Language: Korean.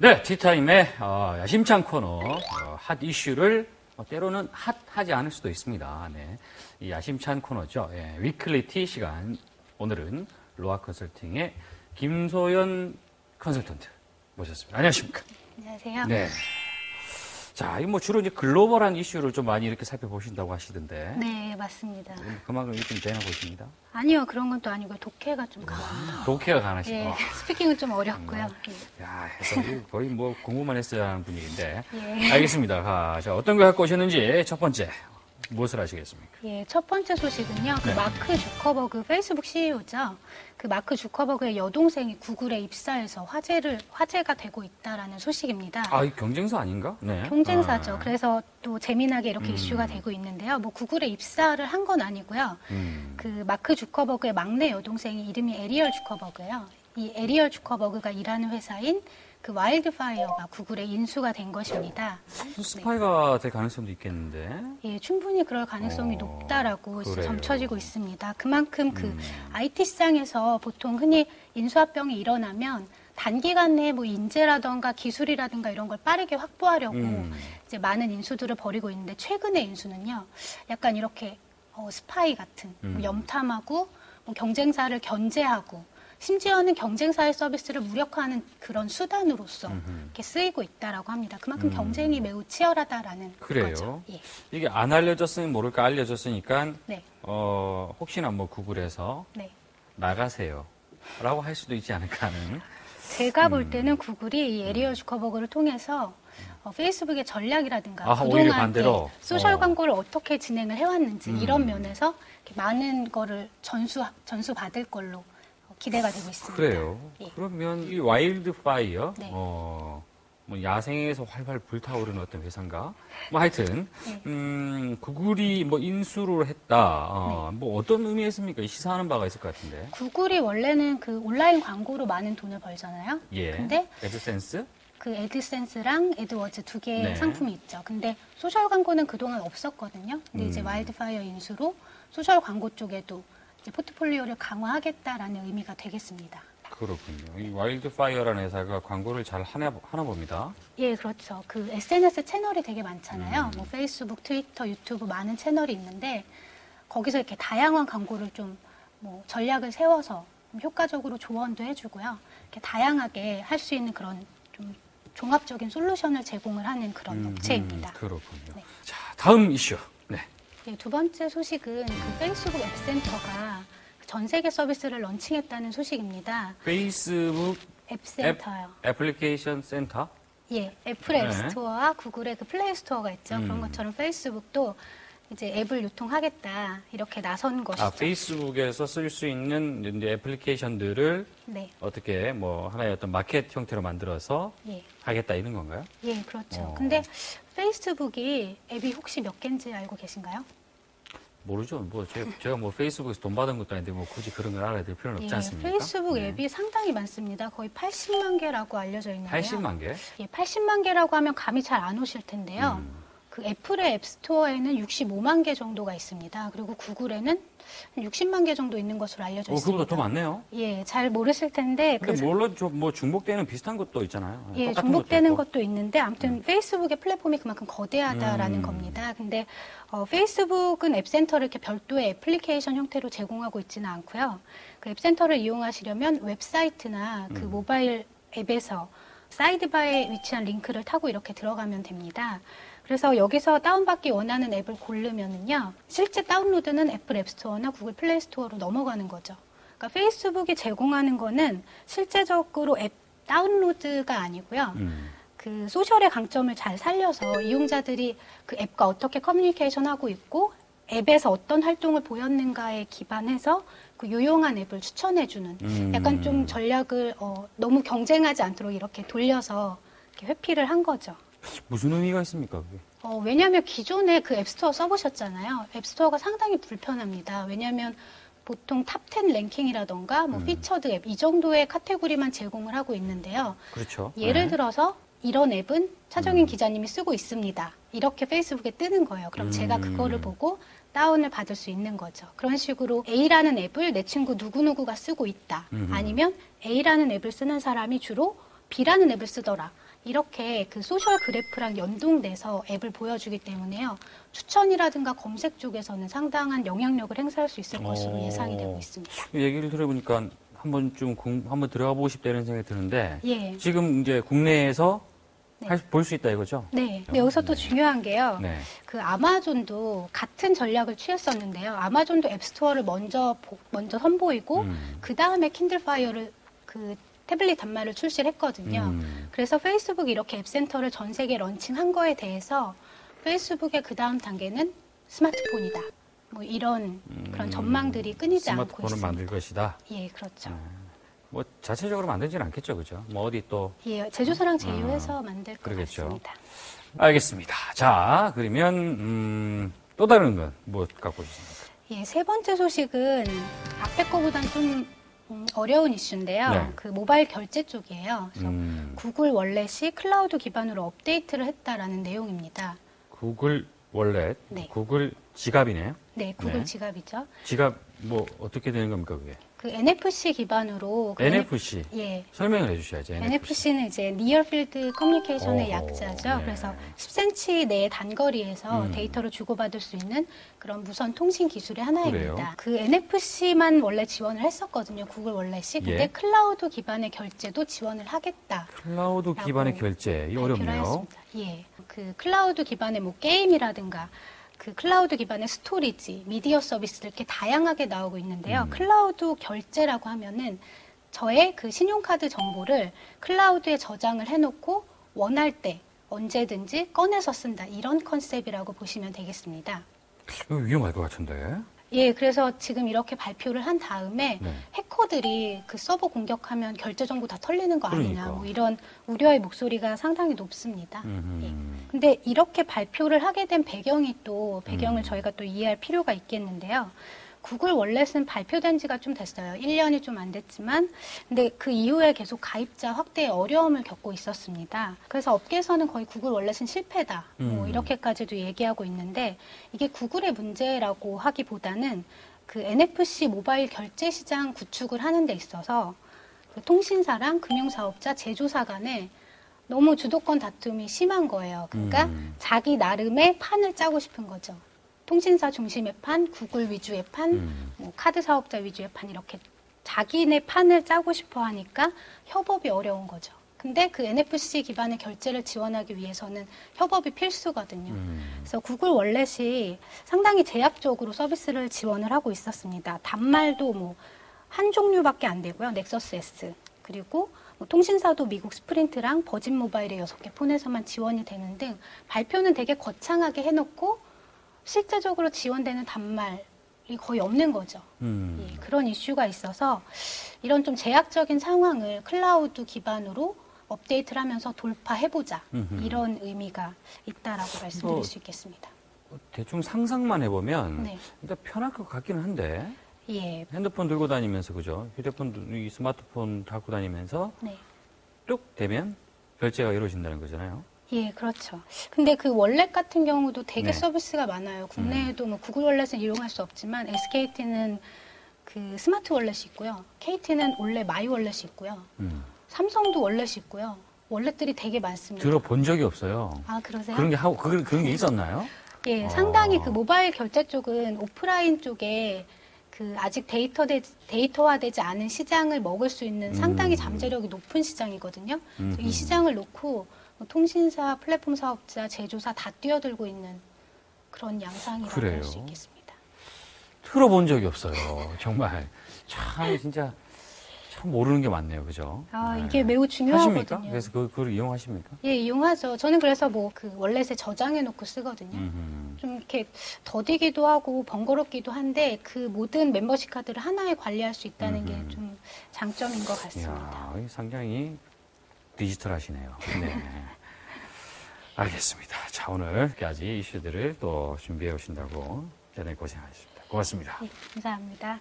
네, 티타임의 야심찬 코너, 핫 이슈를 때로는 핫하지 않을 수도 있습니다. 네, 이 야심찬 코너죠. 예, 위클리 티 시간. 오늘은 로아 컨설팅의 김소연 컨설턴트 모셨습니다. 안녕하십니까? 안녕하세요. 네. 자, 이 뭐 주로 이제 글로벌한 이슈를 좀 많이 이렇게 살펴보신다고 하시던데. 네, 맞습니다. 그만큼 이렇게 좀 되나 보십니다. 아니요, 그런 건 또 아니고 독해가 좀 강합니다. 독해가 강하시고. 예, 스피킹은 좀 어렵고요. 야, 해석이 거의 뭐 공부만 했어야 하는 분위기인데. 예. 알겠습니다. 자, 어떤 거 갖고 오셨는지 첫 번째 무엇을 하시겠습니까? 예, 첫 번째 소식은요. 그 네. 마크 주커버그 페이스북 CEO죠. 그 마크 주커버그의 여동생이 구글에 입사해서 화제가 되고 있다라는 소식입니다. 아, 이 경쟁사 아닌가? 네. 경쟁사죠. 아. 그래서 또 재미나게 이렇게 이슈가 되고 있는데요. 뭐 구글에 입사를 한 건 아니고요. 그 마크 주커버그의 막내 여동생이 이름이 에리얼 주커버그예요. 이 에리얼 주커버그가 일하는 회사인 그 와일드파이어가 구글에 인수가 된 것입니다. 스파이가 될 가능성도 있겠는데. 예, 충분히 그럴 가능성이 높다라고 그래요. 점쳐지고 있습니다. 그만큼 그 IT 시장에서 보통 흔히 인수합병이 일어나면 단기간 내에 뭐 인재라든가 기술이라든가 이런 걸 빠르게 확보하려고 이제 많은 인수들을 벌이고 있는데 최근의 인수는요, 약간 이렇게 스파이 같은 뭐 염탐하고 뭐 경쟁사를 견제하고 심지어는 경쟁사의 서비스를 무력화하는 그런 수단으로서 이렇게 쓰이고 있다라고 합니다. 그만큼 경쟁이 매우 치열하다라는 그래요. 거죠. 예. 이게 안 알려졌으면 모를까 알려졌으니까, 네. 혹시나 뭐 구글에서 네. 나가세요. 라고 할 수도 있지 않을까 하는. 제가 볼 때는 구글이 이 에리얼 주커버그를 통해서 페이스북의 전략이라든가 아, 오히려 그동안 반대로? 소셜 광고를 어떻게 진행을 해왔는지 이런 면에서 이렇게 많은 거를 전수 받을 걸로 기대가 되고 있습니다. 그래요. 예. 그러면 이 와일드파이어, 네. 뭐 야생에서 활활 불타오르는 어떤 회사인가? 뭐 하여튼, 네. 구글이 뭐 인수를 했다. 뭐 어떤 의미였습니까? 시사하는 바가 있을 것 같은데. 구글이 원래는 그 온라인 광고로 많은 돈을 벌잖아요. 예. 근데 애드센스? 그 애드센스랑 애드워즈 두 개의 네. 상품이 있죠. 근데 소셜 광고는 그동안 없었거든요. 근데 이제 와일드파이어 인수로 소셜 광고 쪽에도 이제 포트폴리오를 강화하겠다라는 의미가 되겠습니다. 그렇군요. 이 와일드파이어라는 회사가 광고를 잘 하나 봅니다. 예, 그렇죠. 그 SNS 채널이 되게 많잖아요. 뭐 페이스북, 트위터, 유튜브 많은 채널이 있는데 거기서 이렇게 다양한 광고를 좀 뭐 전략을 세워서 좀 효과적으로 조언도 해주고요. 이렇게 다양하게 할 수 있는 그런 좀 종합적인 솔루션을 제공을 하는 그런 업체입니다. 그렇군요. 네. 자, 다음 이슈. 네. 예, 두 번째 소식은 그 페이스북 앱센터가 전 세계 서비스를 런칭했다는 소식입니다. 페이스북 앱센터요. 애플리케이션 센터? 예, 애플 네. 앱스토어와 구글의 그 플레이 스토어가 있죠. 그런 것처럼 페이스북도 이제 앱을 유통하겠다 이렇게 나선 것이죠. 아, 페이스북에서 쓸 수 있는 이제 애플리케이션들을 네, 어떻게 뭐 하나의 어떤 마켓 형태로 만들어서 예, 하겠다 이런 건가요? 예, 그렇죠. 어. 근데 페이스북이 앱이 혹시 몇 개인지 알고 계신가요? 모르죠. 뭐 제가 뭐 페이스북에서 돈 받은 것도 아닌데 뭐 굳이 그런 걸 알아야 될 필요는 없지 않습니까? 페이스북 네. 앱이 상당히 많습니다. 거의 80만 개라고 알려져 있는데요. 80만 개? 예, 80만 개라고 하면 감이 잘 안 오실 텐데요. 그 애플의 앱스토어에는 65만 개 정도가 있습니다. 그리고 구글에는 60만 개 정도 있는 것으로 알려져 있습니다. 그거보다 더 많네요. 예, 잘 모르실 텐데 근데 물론 뭐 중복되는 비슷한 것도 있잖아요. 예, 똑같은 중복되는 있고. 것도 있는데 아무튼 페이스북의 플랫폼이 그만큼 거대하다라는 겁니다. 근데 페이스북은 앱센터를 이렇게 별도의 애플리케이션 형태로 제공하고 있지는 않고요. 그 앱센터를 이용하시려면 웹사이트나 그 모바일 앱에서 사이드바에 위치한 링크를 타고 이렇게 들어가면 됩니다. 그래서 여기서 다운받기 원하는 앱을 고르면은요, 실제 다운로드는 애플 앱스토어나 구글 플레이 스토어로 넘어가는 거죠. 그러니까 페이스북이 제공하는 거는 실제적으로 앱 다운로드가 아니고요. 그 소셜의 강점을 잘 살려서 이용자들이 그 앱과 어떻게 커뮤니케이션하고 있고 앱에서 어떤 활동을 보였는가에 기반해서 그 유용한 앱을 추천해주는 약간 좀 전략을 너무 경쟁하지 않도록 이렇게 돌려서 이렇게 회피를 한 거죠. 무슨 의미가 있습니까, 그게? 왜냐하면 기존에 그 앱스토어 써보셨잖아요. 앱스토어가 상당히 불편합니다. 왜냐하면 보통 탑10 랭킹이라던가 뭐 피처드 앱 이 정도의 카테고리만 제공을 하고 있는데요. 그렇죠. 예를 네. 들어서 이런 앱은 차정인 기자님이 쓰고 있습니다. 이렇게 페이스북에 뜨는 거예요. 그럼 제가 그거를 보고 다운을 받을 수 있는 거죠. 그런 식으로 A라는 앱을 내 친구 누구누구가 쓰고 있다. 아니면 A라는 앱을 쓰는 사람이 주로 B라는 앱을 쓰더라. 이렇게 그 소셜 그래프랑 연동돼서 앱을 보여주기 때문에요. 추천이라든가 검색 쪽에서는 상당한 영향력을 행사할 수 있을 것으로 예상이 되고 있습니다. 얘기를 들어보니까 한번 들어가 보고 싶다는 생각이 드는데 예. 지금 이제 국내에서 네. 볼 수 있다 이거죠? 네. 근데 여기서 또 중요한 게요. 네. 그 아마존도 같은 전략을 취했었는데요. 아마존도 앱스토어를 먼저 선보이고 그 다음에 킨들 파이어를 그 태블릿 단말을 출시를 했거든요. 그래서 페이스북이 이렇게 앱센터를 전 세계에 런칭한 거에 대해서 페이스북의 그 다음 단계는 스마트폰이다. 뭐 이런 그런 전망들이 끊이지 않고 스마트폰을 있습니다. 만들 것이다. 예, 그렇죠. 뭐 자체적으로 만들지는 않겠죠, 그죠? 뭐 어디 또 예, 제조사랑 제휴해서 만들 것 그러겠죠. 같습니다. 알겠습니다. 자, 그러면 또 다른 건 뭐 갖고 오셨습니까? 예, 세 번째 소식은 앞에 거보단 좀 어려운 이슈인데요. 네. 그 모바일 결제 쪽이에요. 그래서 구글 월렛이 클라우드 기반으로 업데이트를 했다라는 내용입니다. 구글 월렛, 네. 구글 지갑이네요. 네, 구글 네. 지갑이죠. 지갑 뭐 어떻게 되는 겁니까, 그게? 그 NFC 기반으로 그 NFC. 예. 설명을 해주셔야죠. NFC는 이제 Near Field Communication의 어허, 약자죠. 네. 그래서 10cm 내의 단거리에서 데이터를 주고받을 수 있는 그런 무선 통신 기술의 하나입니다. 그래요? 그 NFC만 원래 지원을 했었거든요. 구글 월렛이. 근데 예. 클라우드 기반의 결제도 지원을 하겠다. 클라우드 기반의 결제, 이 발표를 어렵네요. 하였습니다. 예. 그 클라우드 기반의 뭐 게임이라든가 그 클라우드 기반의 스토리지, 미디어 서비스들 이렇게 다양하게 나오고 있는데요. 클라우드 결제라고 하면은 저의 그 신용카드 정보를 클라우드에 저장을 해놓고 원할 때 언제든지 꺼내서 쓴다. 이런 컨셉이라고 보시면 되겠습니다. 이거 위험할 것 같은데. 예, 그래서 지금 이렇게 발표를 한 다음에 네. 해커들이 그 서버 공격하면 결제 정보 다 털리는 거 아니냐, 그러니까. 뭐 이런 우려의 목소리가 상당히 높습니다. 음흠. 예. 근데 이렇게 발표를 하게 된 배경을 저희가 또 이해할 필요가 있겠는데요. 구글 월렛은 발표된 지가 좀 됐어요. 1년이 좀 안 됐지만, 근데 그 이후에 계속 가입자 확대에 어려움을 겪고 있었습니다. 그래서 업계에서는 거의 구글 월렛은 실패다. 뭐 이렇게까지도 얘기하고 있는데, 이게 구글의 문제라고 하기보다는 그 NFC 모바일 결제 시장 구축을 하는 데 있어서 그 통신사랑 금융사업자, 제조사 간에 너무 주도권 다툼이 심한 거예요. 그러니까 자기 나름의 판을 짜고 싶은 거죠. 통신사 중심의 판, 구글 위주의 판, 뭐 카드 사업자 위주의 판 이렇게 자기네 판을 짜고 싶어 하니까 협업이 어려운 거죠. 근데 그 NFC 기반의 결제를 지원하기 위해서는 협업이 필수거든요. 그래서 구글 월렛이 상당히 제약적으로 서비스를 지원을 하고 있었습니다. 단말도 뭐 한 종류밖에 안 되고요. 넥서스 S. 그리고 뭐 통신사도 미국 스프린트랑 버진 모바일의 6개 폰에서만 지원이 되는 등 발표는 되게 거창하게 해놓고 실제적으로 지원되는 단말이 거의 없는 거죠. 예, 그런 이슈가 있어서 이런 좀 제약적인 상황을 클라우드 기반으로 업데이트를 하면서 돌파해보자. 이런 의미가 있다라고 말씀드릴 수 있겠습니다. 대충 상상만 해보면 네. 일단 편할 것 같기는 한데 예, 핸드폰 들고 다니면서 그죠? 휴대폰, 이 스마트폰 갖고 다니면서 네. 뚝 되면 결제가 이루어진다는 거잖아요. 예, 그렇죠. 근데 그 월렛 같은 경우도 되게 네. 서비스가 많아요. 국내에도 뭐 구글 월렛은 이용할 수 없지만 SKT는 그 스마트 월렛이 있고요. KT는 원래 마이 월렛이 있고요. 삼성도 월렛이 있고요. 월렛들이 되게 많습니다. 들어본 적이 없어요. 아, 그러세요? 그런 게 있었나요? 예, 상당히 그 모바일 결제 쪽은 오프라인 쪽에 그 아직 데이터화되지 않은 시장을 먹을 수 있는 상당히 잠재력이 높은 시장이거든요. 그래서 이 시장을 놓고 뭐 통신사, 플랫폼 사업자, 제조사 다 뛰어들고 있는 그런 양상이라고 그래요. 할 수 있겠습니다. 들어본 적이 없어요. 정말 참 진짜 참 모르는 게 많네요, 그죠? 아, 네. 이게 매우 중요하거든요. 하십니까? 그래서 그걸 이용하십니까? 예, 이용하죠. 저는 그래서 뭐 그 월렛에 저장해 놓고 쓰거든요. 좀 이렇게 더디기도 하고 번거롭기도 한데 그 모든 멤버십 카드를 하나에 관리할 수 있다는 게 좀 장점인 것 같습니다. 이야, 상당히 디지털하시네요. 네. 알겠습니다. 자, 오늘 여기까지 이슈들을 또 준비해 오신다고 대단히 고생하셨습니다. 고맙습니다. 예, 감사합니다.